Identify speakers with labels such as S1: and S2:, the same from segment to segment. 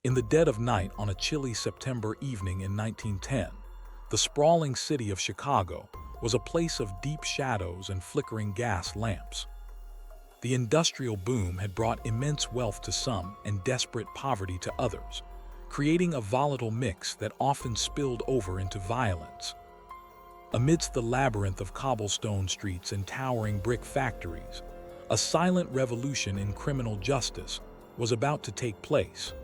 S1: In the dead of night on a chilly September evening in 1910, the sprawling city of Chicago was a place of deep shadows and flickering gas lamps. The industrial boom had brought immense wealth to some and desperate poverty to others, creating a volatile mix that often spilled over into violence. Amidst the labyrinth of cobblestone streets and towering brick factories, a silent revolution in criminal justice was about to take place.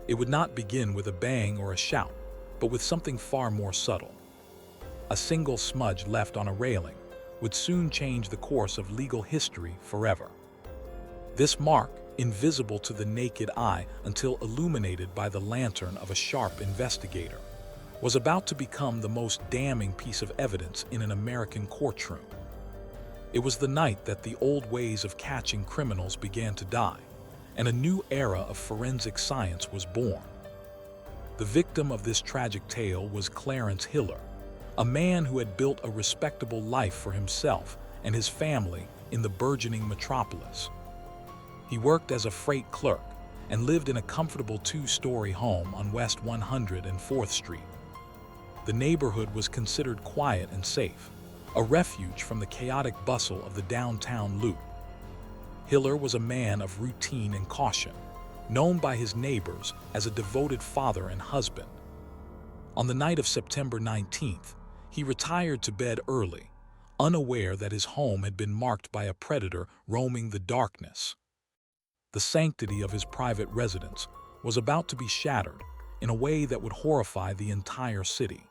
S1: It would not begin with a bang or a shout, but with something far more subtle. A single smudge left on a railing would soon change the course of legal history forever. This mark, invisible to the naked eye until illuminated by the lantern of a sharp investigator, was about to become the most damning piece of evidence in an American courtroom. It was the night that the old ways of catching criminals began to die, and a new era of forensic science was born. The victim of this tragic tale was Clarence Hiller, a man who had built a respectable life for himself and his family in the burgeoning metropolis. He worked as a freight clerk and lived in a comfortable two-story home on West 104th Street. The neighborhood was considered quiet and safe, a refuge from the chaotic bustle of the downtown loop. Hiller was a man of routine and caution, known by his neighbors as a devoted father and husband. On the night of September 19th, he retired to bed early, unaware that his home had been marked by a predator roaming the darkness. The sanctity of his private residence was about to be shattered in a way that would horrify the entire city.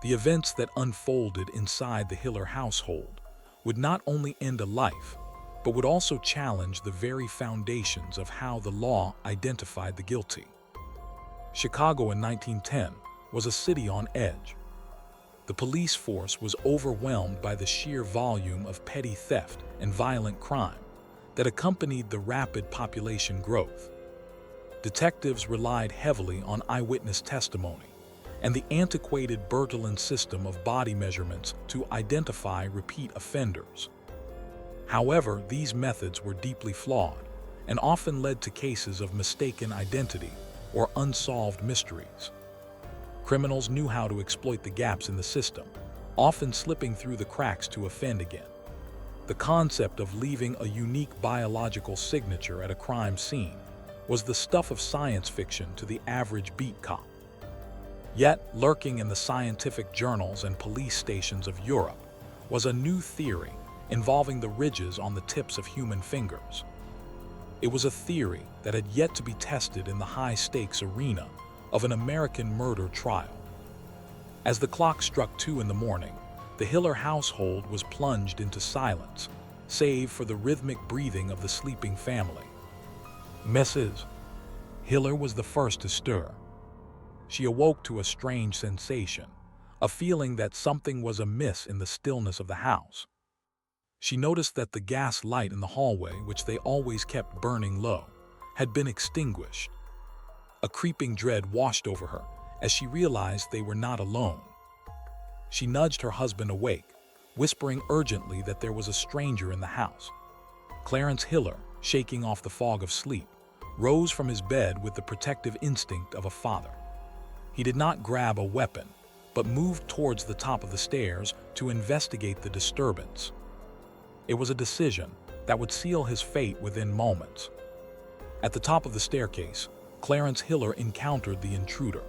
S1: The events that unfolded inside the Hiller household would not only end a life, but would also challenge the very foundations of how the law identified the guilty. Chicago in 1910 was a city on edge. The police force was overwhelmed by the sheer volume of petty theft and violent crime that accompanied the rapid population growth. Detectives relied heavily on eyewitness testimony and the antiquated Bertillon system of body measurements to identify repeat offenders. However, these methods were deeply flawed and often led to cases of mistaken identity or unsolved mysteries. Criminals knew how to exploit the gaps in the system, often slipping through the cracks to offend again. The concept of leaving a unique biological signature at a crime scene was the stuff of science fiction to the average beat cop. Yet, lurking in the scientific journals and police stations of Europe was a new theory involving the ridges on the tips of human fingers. It was a theory that had yet to be tested in the high-stakes arena of an American murder trial. As the clock struck 2 in the morning, the Hiller household was plunged into silence, save for the rhythmic breathing of the sleeping family. Mrs. Hiller was the first to stir. She awoke to a strange sensation, a feeling that something was amiss in the stillness of the house. She noticed that the gas light in the hallway, which they always kept burning low, had been extinguished. A creeping dread washed over her as she realized they were not alone. She nudged her husband awake, whispering urgently that there was a stranger in the house. Clarence Hiller, shaking off the fog of sleep, rose from his bed with the protective instinct of a father. He did not grab a weapon, but moved towards the top of the stairs to investigate the disturbance. It was a decision that would seal his fate within moments. At the top of the staircase, Clarence Hiller encountered the intruder.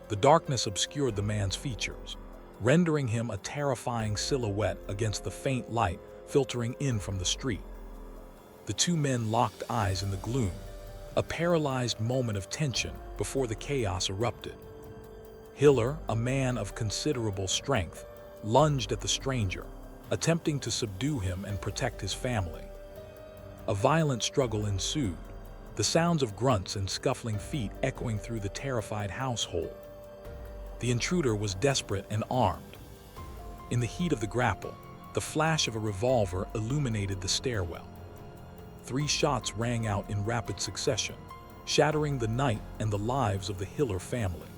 S1: The darkness obscured the man's features, rendering him a terrifying silhouette against the faint light filtering in from the street. The two men locked eyes in the gloom, a paralyzed moment of tension before the chaos erupted. Hiller, a man of considerable strength, lunged at the stranger, attempting to subdue him and protect his family. A violent struggle ensued, the sounds of grunts and scuffling feet echoing through the terrified household. The intruder was desperate and armed. In the heat of the grapple, the flash of a revolver illuminated the stairwell. 3 shots rang out in rapid succession, shattering the night and the lives of the Hiller family.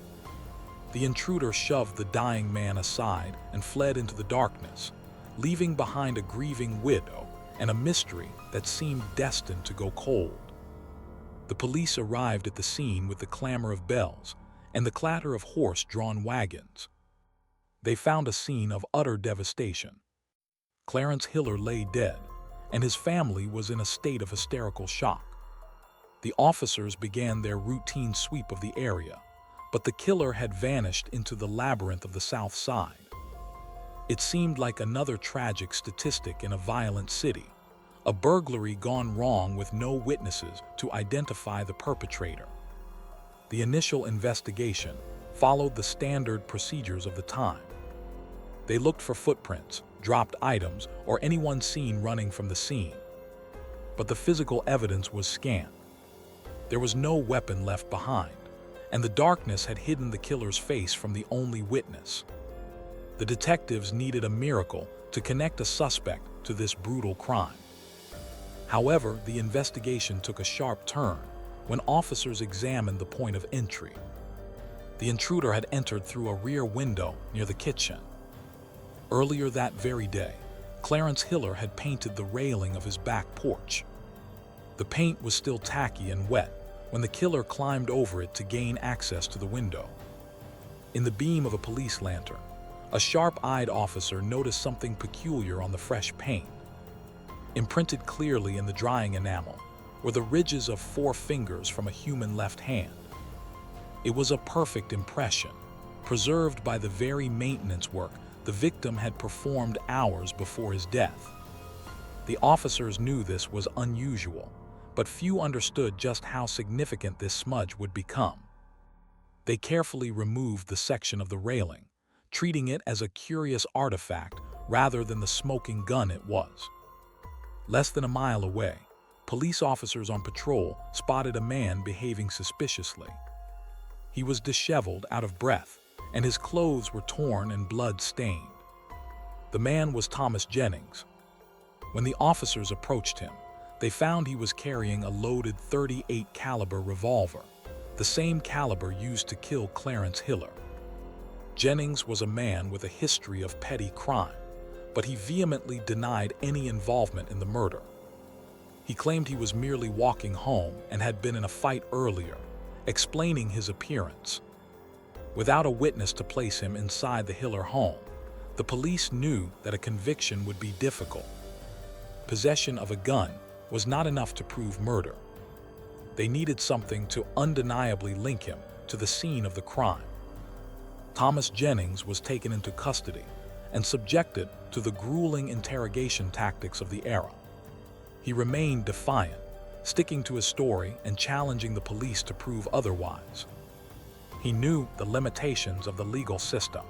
S1: The intruder shoved the dying man aside and fled into the darkness, leaving behind a grieving widow and a mystery that seemed destined to go cold. The police arrived at the scene with the clamor of bells and the clatter of horse-drawn wagons. They found a scene of utter devastation. Clarence Hiller lay dead, and his family was in a state of hysterical shock. The officers began their routine sweep of the area, but the killer had vanished into the labyrinth of the South Side. It seemed like another tragic statistic in a violent city, a burglary gone wrong with no witnesses to identify the perpetrator. The initial investigation followed the standard procedures of the time. They looked for footprints, dropped items, or anyone seen running from the scene. But the physical evidence was scant. There was no weapon left behind, and the darkness had hidden the killer's face from the only witness. The detectives needed a miracle to connect a suspect to this brutal crime. However, the investigation took a sharp turn when officers examined the point of entry. The intruder had entered through a rear window near the kitchen. Earlier that very day, Clarence Hiller had painted the railing of his back porch. The paint was still tacky and wet when the killer climbed over it to gain access to the window. In the beam of a police lantern, a sharp-eyed officer noticed something peculiar on the fresh paint. Imprinted clearly in the drying enamel were the ridges of 4 fingers from a human left hand. It was a perfect impression, preserved by the very maintenance work the victim had performed hours before his death. The officers knew this was unusual, but few understood just how significant this smudge would become. They carefully removed the section of the railing, treating it as a curious artifact rather than the smoking gun it was. Less than a mile away, police officers on patrol spotted a man behaving suspiciously. He was disheveled, out of breath, and his clothes were torn and blood-stained. The man was Thomas Jennings. When the officers approached him, they found he was carrying a loaded .38 caliber revolver, the same caliber used to kill Clarence Hiller. Jennings was a man with a history of petty crime, but he vehemently denied any involvement in the murder. He claimed he was merely walking home and had been in a fight earlier, explaining his appearance. Without a witness to place him inside the Hiller home, the police knew that a conviction would be difficult. Possession of a gun was not enough to prove murder. They needed something to undeniably link him to the scene of the crime. Thomas Jennings was taken into custody and subjected to the grueling interrogation tactics of the era. He remained defiant, sticking to his story and challenging the police to prove otherwise. He knew the limitations of the legal system.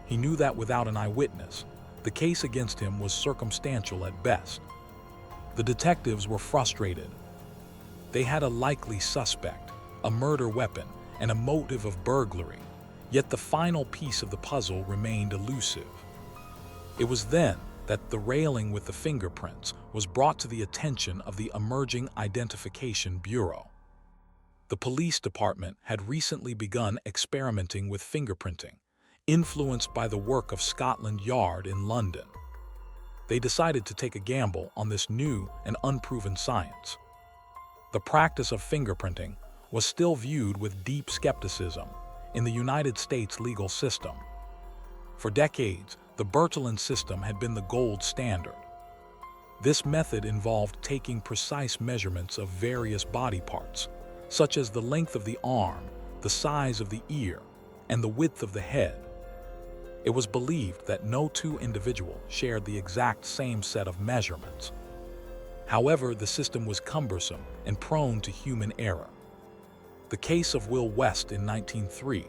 S1: He knew that without an eyewitness, the case against him was circumstantial at best. The detectives were frustrated. They had a likely suspect, a murder weapon, and a motive of burglary, yet the final piece of the puzzle remained elusive. It was then that the railing with the fingerprints was brought to the attention of the emerging Identification Bureau. The police department had recently begun experimenting with fingerprinting, influenced by the work of Scotland Yard in London. They decided to take a gamble on this new and unproven science. The practice of fingerprinting was still viewed with deep skepticism in the United States legal system. For decades, the Bertillon system had been the gold standard. This method involved taking precise measurements of various body parts, such as the length of the arm, the size of the ear, and the width of the head. It was believed that no two individuals shared the exact same set of measurements. However, the system was cumbersome and prone to human error. The case of Will West in 1903,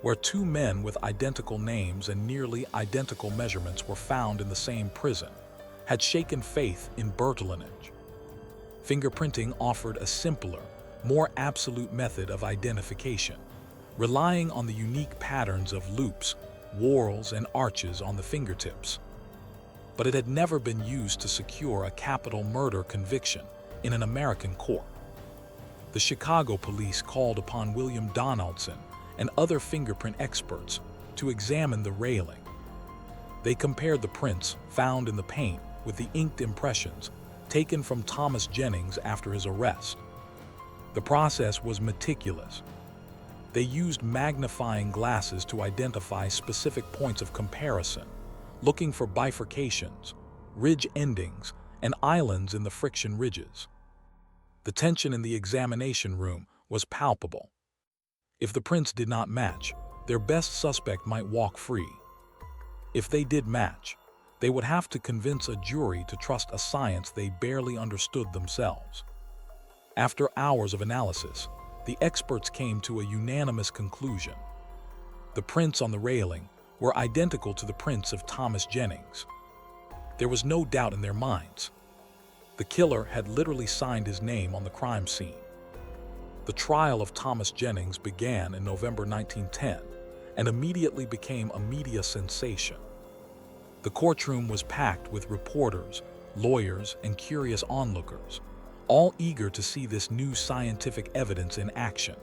S1: where 2 men with identical names and nearly identical measurements were found in the same prison, had shaken faith in Bertillonage. Fingerprinting offered a simpler, more absolute method of identification, relying on the unique patterns of loops, whorls, and arches on the fingertips. But it had never been used to secure a capital murder conviction in an American court. The Chicago police called upon William Donaldson and other fingerprint experts to examine the railing. They compared the prints found in the paint with the inked impressions taken from Thomas Jennings after his arrest. The process was meticulous. They used magnifying glasses to identify specific points of comparison, looking for bifurcations, ridge endings, and islands in the friction ridges. The tension in the examination room was palpable. If the prints did not match, their best suspect might walk free. If they did match, they would have to convince a jury to trust a science they barely understood themselves. After hours of analysis, the experts came to a unanimous conclusion. The prints on the railing were identical to the prints of Thomas Jennings. There was no doubt in their minds. The killer had literally signed his name on the crime scene. The trial of Thomas Jennings began in November 1910 and immediately became a media sensation. The courtroom was packed with reporters, lawyers, and curious onlookers, all eager to see this new scientific evidence in action.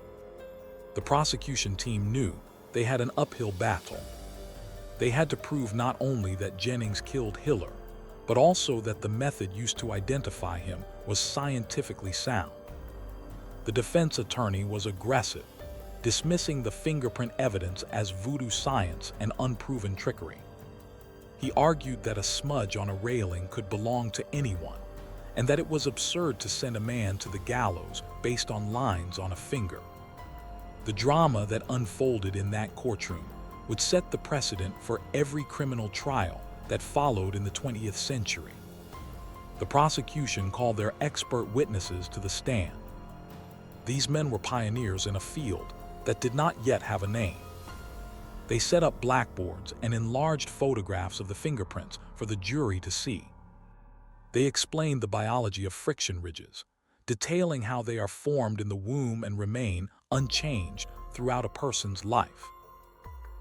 S1: The prosecution team knew they had an uphill battle. They had to prove not only that Jennings killed Hiller, but also that the method used to identify him was scientifically sound. The defense attorney was aggressive, dismissing the fingerprint evidence as voodoo science and unproven trickery. He argued that a smudge on a railing could belong to anyone, and that it was absurd to send a man to the gallows based on lines on a finger. The drama that unfolded in that courtroom would set the precedent for every criminal trial that followed in the 20th century. The prosecution called their expert witnesses to the stand. These men were pioneers in a field that did not yet have a name. They set up blackboards and enlarged photographs of the fingerprints for the jury to see. They explained the biology of friction ridges, detailing how they are formed in the womb and remain unchanged throughout a person's life.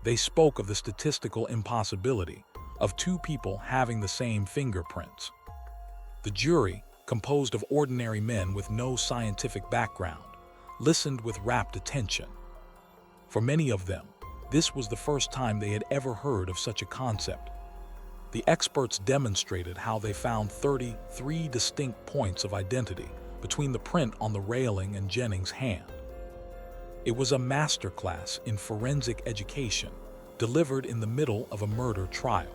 S1: They spoke of the statistical impossibility of two people having the same fingerprints. The jury, composed of ordinary men with no scientific background, listened with rapt attention. For many of them, this was the first time they had ever heard of such a concept. The experts demonstrated how they found 33 distinct points of identity between the print on the railing and Jennings' hand. It was a masterclass in forensic education, delivered in the middle of a murder trial.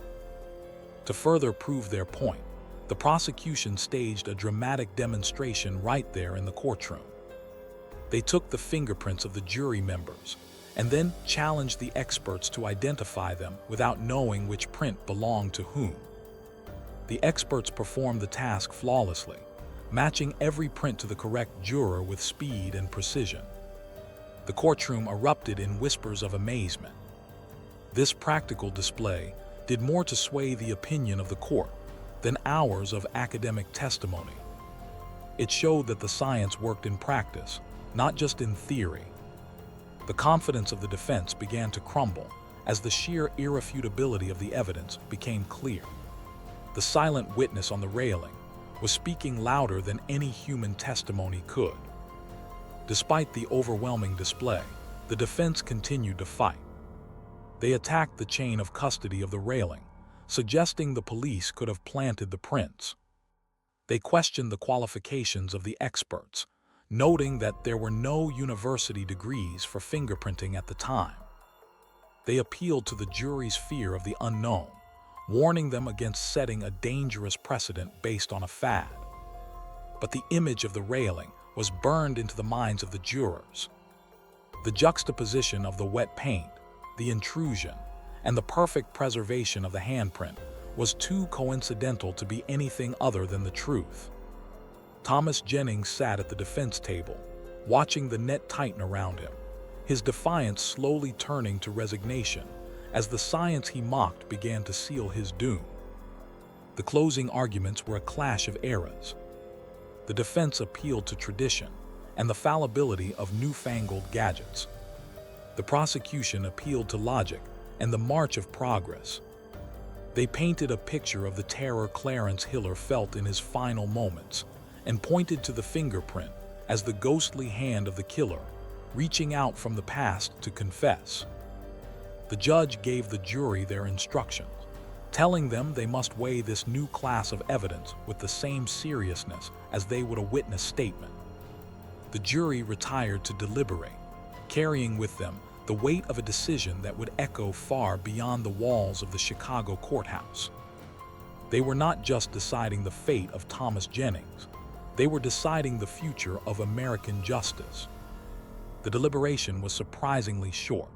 S1: To further prove their point, the prosecution staged a dramatic demonstration right there in the courtroom. They took the fingerprints of the jury members and then challenged the experts to identify them without knowing which print belonged to whom. The experts performed the task flawlessly, matching every print to the correct juror with speed and precision. The courtroom erupted in whispers of amazement. This practical display did more to sway the opinion of the court than hours of academic testimony. It showed that the science worked in practice, not just in theory. The confidence of the defense began to crumble as the sheer irrefutability of the evidence became clear. The silent witness on the railing was speaking louder than any human testimony could. Despite the overwhelming display, the defense continued to fight. They attacked the chain of custody of the railing, suggesting the police could have planted the prints. They questioned the qualifications of the experts, noting that there were no university degrees for fingerprinting at the time. They appealed to the jury's fear of the unknown, warning them against setting a dangerous precedent based on a fad. But the image of the railing was burned into the minds of the jurors. The juxtaposition of the wet paint, the intrusion, and the perfect preservation of the handprint was too coincidental to be anything other than the truth. Thomas Jennings sat at the defense table, watching the net tighten around him, his defiance slowly turning to resignation as the science he mocked began to seal his doom. The closing arguments were a clash of eras. The defense appealed to tradition and the fallibility of newfangled gadgets. The prosecution appealed to logic and the march of progress. They painted a picture of the terror Clarence Hiller felt in his final moments and pointed to the fingerprint as the ghostly hand of the killer, reaching out from the past to confess. The judge gave the jury their instructions, telling them they must weigh this new class of evidence with the same seriousness as they would a witness statement. The jury retired to deliberate, carrying with them the weight of a decision that would echo far beyond the walls of the Chicago courthouse. They were not just deciding the fate of Thomas Jennings, they were deciding the future of American justice. The deliberation was surprisingly short.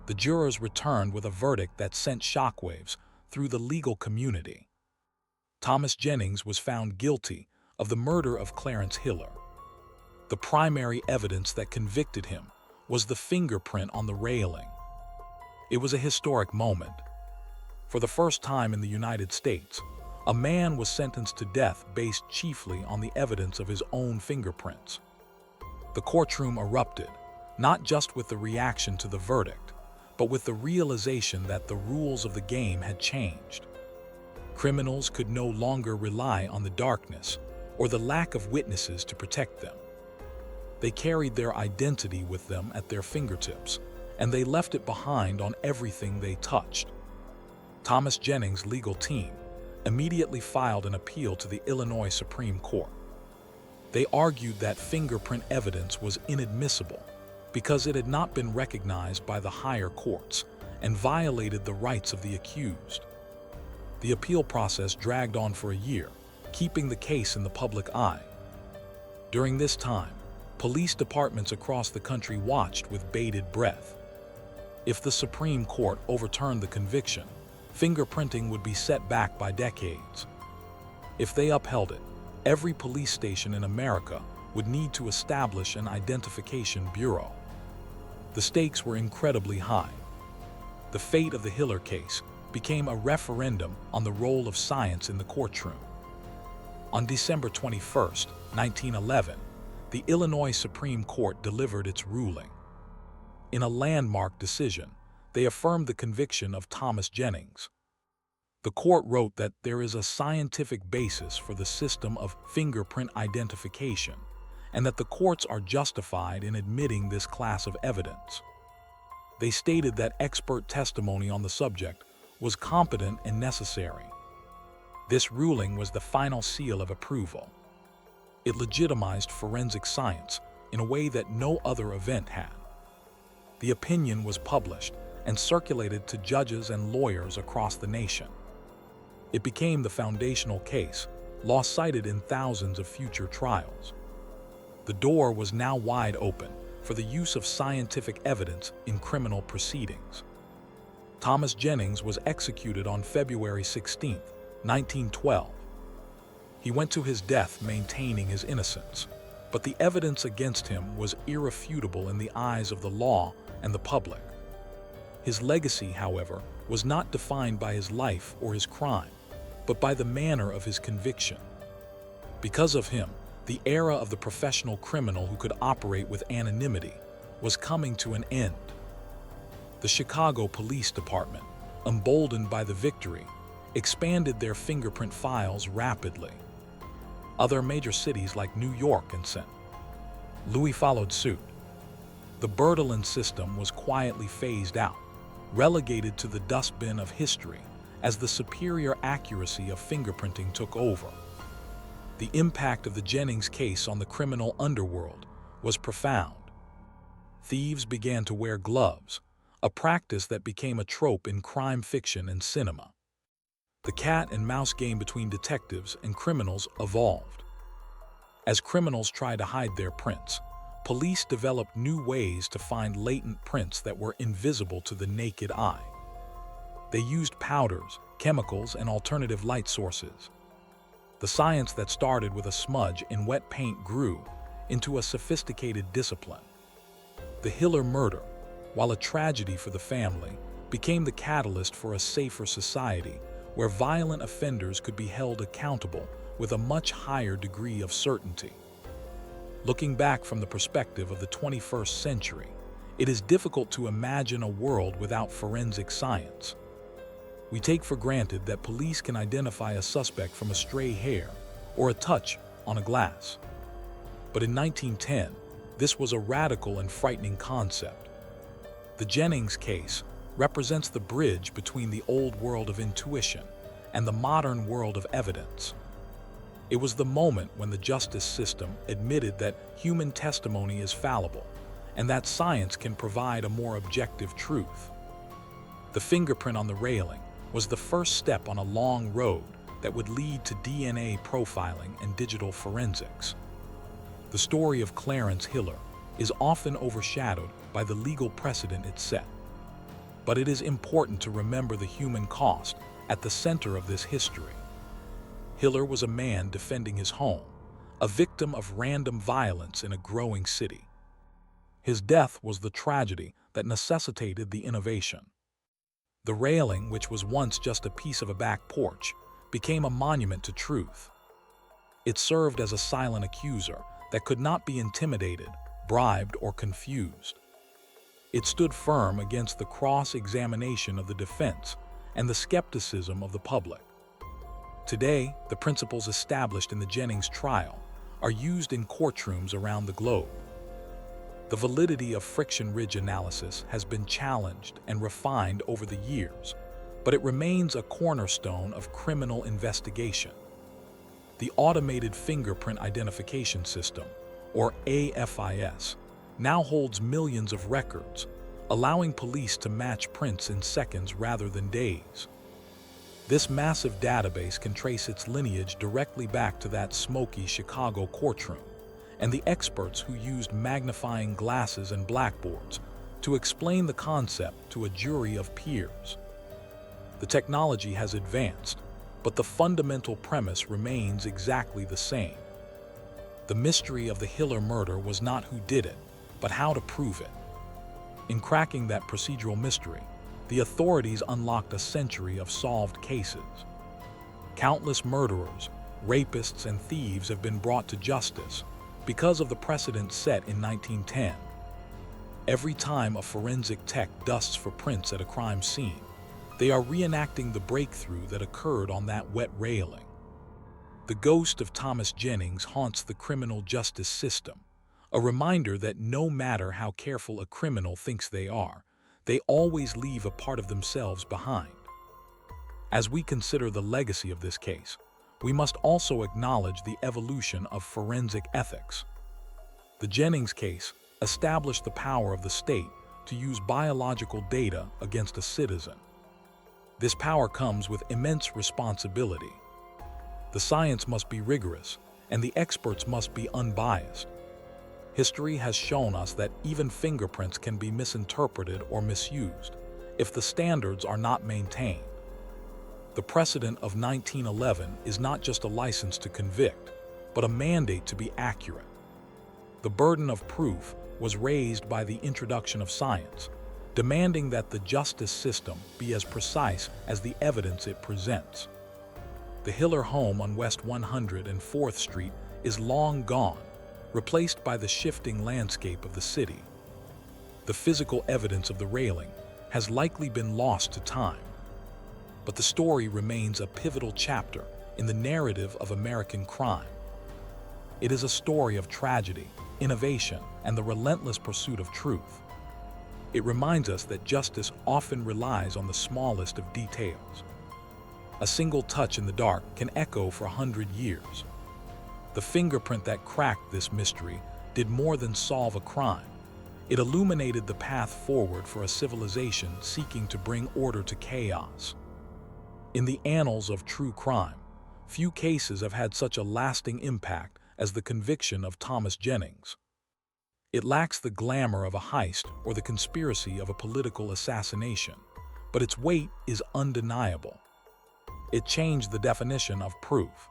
S1: The jurors returned with a verdict that sent shockwaves through the legal community. Thomas Jennings was found guilty of the murder of Clarence Hiller. The primary evidence that convicted him was the fingerprint on the railing. It was a historic moment. For the first time in the United States, a man was sentenced to death based chiefly on the evidence of his own fingerprints. The courtroom erupted, not just with the reaction to the verdict, but with the realization that the rules of the game had changed. Criminals could no longer rely on the darkness or the lack of witnesses to protect them. They carried their identity with them at their fingertips, and they left it behind on everything they touched. Thomas Jennings' legal team immediately filed an appeal to the Illinois Supreme Court. They argued that fingerprint evidence was inadmissible because it had not been recognized by the higher courts and violated the rights of the accused. The appeal process dragged on for a year, keeping the case in the public eye. During this time, police departments across the country watched with bated breath. If the Supreme Court overturned the conviction, fingerprinting would be set back by decades. If they upheld it, every police station in America would need to establish an identification bureau. The stakes were incredibly high. The fate of the Hiller case became a referendum on the role of science in the courtroom. On December 21, 1911, the Illinois Supreme Court delivered its ruling. In a landmark decision, they affirmed the conviction of Thomas Jennings. The court wrote that there is a scientific basis for the system of fingerprint identification, and that the courts are justified in admitting this class of evidence. They stated that expert testimony on the subject was competent and necessary. This ruling was the final seal of approval. It legitimized forensic science in a way that no other event had. The opinion was published and circulated to judges and lawyers across the nation. It became the foundational case, law cited in thousands of future trials. The door was now wide open for the use of scientific evidence in criminal proceedings. Thomas Jennings was executed on February 16, 1912. He went to his death maintaining his innocence, but the evidence against him was irrefutable in the eyes of the law and the public. His legacy, however, was not defined by his life or his crime, but by the manner of his conviction. Because of him, the era of the professional criminal who could operate with anonymity was coming to an end. The Chicago Police Department, emboldened by the victory, expanded their fingerprint files rapidly. Other major cities like New York and St. Louis followed suit. The Bertillon system was quietly phased out, relegated to the dustbin of history as the superior accuracy of fingerprinting took over. The impact of the Jennings case on the criminal underworld was profound. Thieves began to wear gloves, a practice that became a trope in crime fiction and cinema. The cat and mouse game between detectives and criminals evolved. As criminals tried to hide their prints, police developed new ways to find latent prints that were invisible to the naked eye. They used powders, chemicals, and alternative light sources. The science that started with a smudge in wet paint grew into a sophisticated discipline. The Hiller murder, while a tragedy for the family, became the catalyst for a safer society where violent offenders could be held accountable with a much higher degree of certainty. Looking back from the perspective of the 21st century, it is difficult to imagine a world without forensic science. We take for granted that police can identify a suspect from a stray hair or a touch on a glass. But in 1910, this was a radical and frightening concept. The Jennings case represents the bridge between the old world of intuition and the modern world of evidence. It was the moment when the justice system admitted that human testimony is fallible and that science can provide a more objective truth. The fingerprint on the railing was the first step on a long road that would lead to DNA profiling and digital forensics. The story of Clarence Hiller is often overshadowed by the legal precedent it set. But it is important to remember the human cost at the center of this history. Hiller was a man defending his home, a victim of random violence in a growing city. His death was the tragedy that necessitated the innovation. The railing, which was once just a piece of a back porch, became a monument to truth. It served as a silent accuser that could not be intimidated, bribed, or confused. It stood firm against the cross-examination of the defense and the skepticism of the public. Today, the principles established in the Jennings trial are used in courtrooms around the globe. The validity of friction ridge analysis has been challenged and refined over the years, but it remains a cornerstone of criminal investigation. The Automated Fingerprint Identification System, or AFIS, now holds millions of records, allowing police to match prints in seconds rather than days. This massive database can trace its lineage directly back to that smoky Chicago courtroom, and the experts who used magnifying glasses and blackboards to explain the concept to a jury of peers. The technology has advanced, but the fundamental premise remains exactly the same. The mystery of the Hiller murder was not who did it, but how to prove it. In cracking that procedural mystery, the authorities unlocked a century of solved cases. Countless murderers, rapists, and thieves have been brought to justice because of the precedent set in 1910. Every time a forensic tech dusts for prints at a crime scene, they are reenacting the breakthrough that occurred on that wet railing. The ghost of Thomas Jennings haunts the criminal justice system, a reminder that no matter how careful a criminal thinks they always leave a part of themselves behind. As we consider the legacy of this case, we must also acknowledge the evolution of forensic ethics. The Jennings case established the power of the state to use biological data against a citizen. This power comes with immense responsibility. The science must be rigorous, and the experts must be unbiased. History has shown us that even fingerprints can be misinterpreted or misused if the standards are not maintained. The precedent of 1911 is not just a license to convict, but a mandate to be accurate. The burden of proof was raised by the introduction of science, demanding that the justice system be as precise as the evidence it presents. The Hiller home on West 104th Street is long gone, replaced by the shifting landscape of the city. The physical evidence of the railing has likely been lost to time, but the story remains a pivotal chapter in the narrative of American crime. It is a story of tragedy, innovation, and the relentless pursuit of truth. It reminds us that justice often relies on the smallest of details. A single touch in the dark can echo for 100 years. The fingerprint that cracked this mystery did more than solve a crime. It illuminated the path forward for a civilization seeking to bring order to chaos. In the annals of true crime, few cases have had such a lasting impact as the conviction of Thomas Jennings. It lacks the glamour of a heist or the conspiracy of a political assassination, but its weight is undeniable. It changed the definition of proof.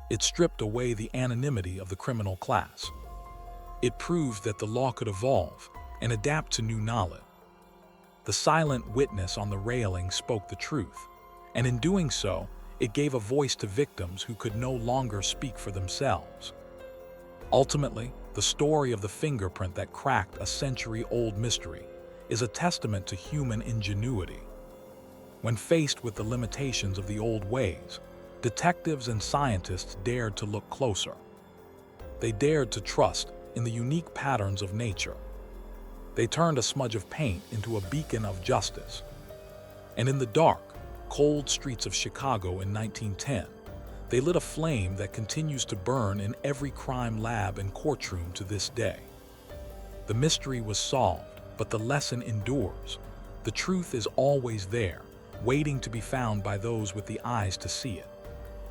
S1: It stripped away the anonymity of the criminal class. It proved that the law could evolve and adapt to new knowledge. The silent witness on the railing spoke the truth, and in doing so, it gave a voice to victims who could no longer speak for themselves. Ultimately, the story of the fingerprint that cracked a century-old mystery is a testament to human ingenuity. When faced with the limitations of the old ways, detectives and scientists dared to look closer. They dared to trust in the unique patterns of nature. They turned a smudge of paint into a beacon of justice. And in the dark, cold streets of Chicago in 1910, They lit a flame that continues to burn in every crime lab and courtroom to this day. The mystery was solved, but the lesson endures. The truth is always there, waiting to be found by those with the eyes to see it.